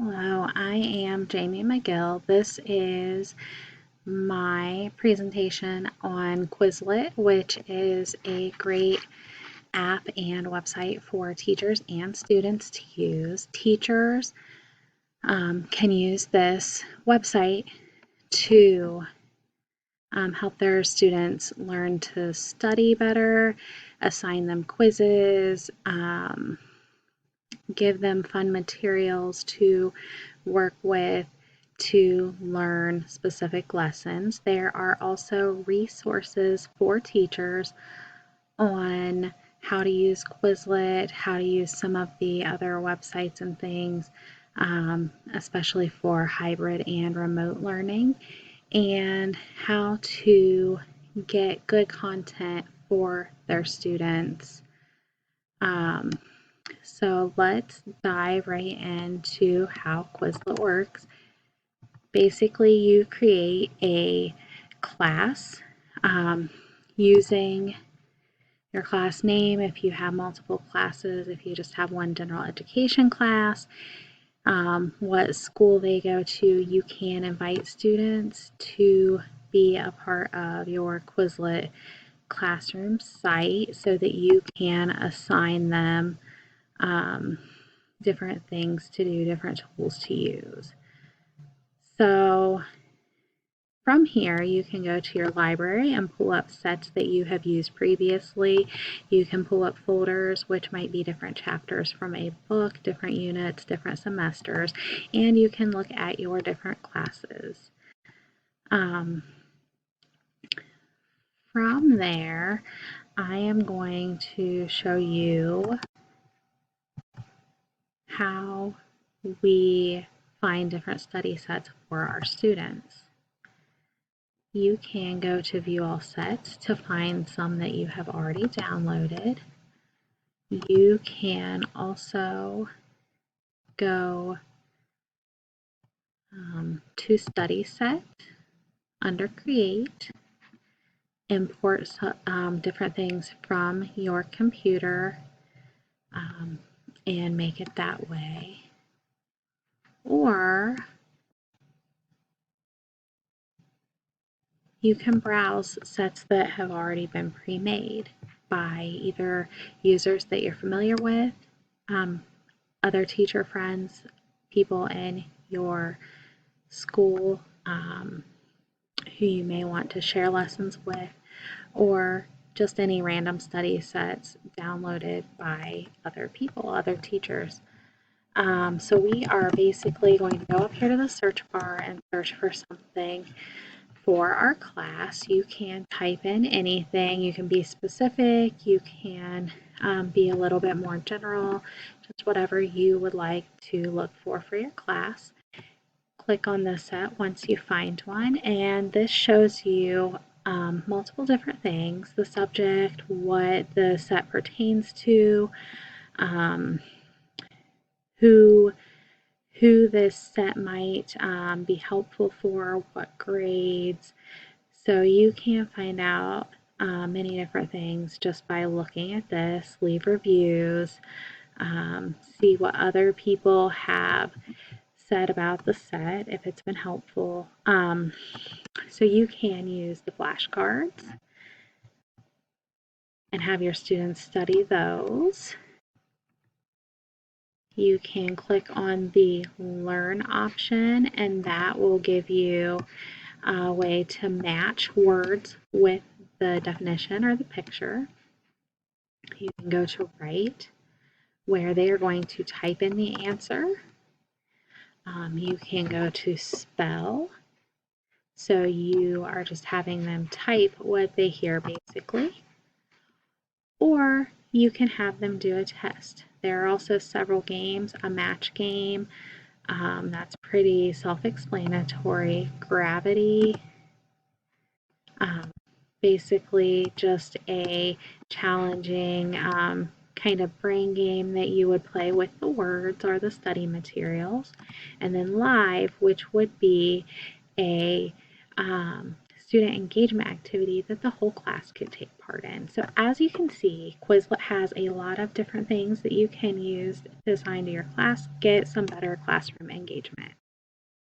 Hello, I am Jamie McGill. This is my presentation on Quizlet, which is a great app and website for teachers and students to use. Teachers can use this website to help their students learn to study better, assign them quizzes, give them fun materials to work with to learn specific lessons. There are also resources for teachers on how to use Quizlet, how to use some of the other websites and things, especially for hybrid and remote learning, and how to get good content for their students. So let's dive right into how Quizlet works. Basically, you create a class using your class name if you have multiple classes, if you just have one general education class, what school they go to. You can invite students to be a part of your Quizlet classroom site so that you can assign them different things to do, different tools to use. So from here, you can go to your library and pull up sets that you have used previously. You can pull up folders, which might be different chapters from a book, different units, different semesters, and you can look at your different classes. From there, I am going to show you how we find different study sets for our students. You can go to View All Sets to find some that you have already downloaded. You can also go to Study Set under Create, import different things from your computer and make it that way. Or you can browse sets that have already been pre-made by either users that you're familiar with, other teacher friends, people in your school who you may want to share lessons with, or just any random study sets downloaded by other people, other teachers. So we are basically going to go up here to the search bar and search for something for our class. You can type in anything. You can be specific. You can be a little bit more general, just whatever you would like to look for your class. Click on the set once you find one, and this shows you multiple different things: the subject, what the set pertains to, who this set might be helpful for, what grades. So you can find out many different things just by looking at this, leave reviews, see what other people have said about the set, if it's been helpful. So you can use the flashcards and have your students study those. You can click on the Learn option, and that will give you a way to match words with the definition or the picture. You can go to Write, where they are going to type in the answer. You can go to Spell, so you are just having them type what they hear basically. Or you can have them do a test. There are also several games, a match game, that's pretty self-explanatory. Gravity, basically just a challenging kind of brain game that you would play with the words or the study materials. And then Live, which would be a student engagement activity that the whole class could take part in. So as you can see, Quizlet has a lot of different things that you can use to assign to your class, get some better classroom engagement.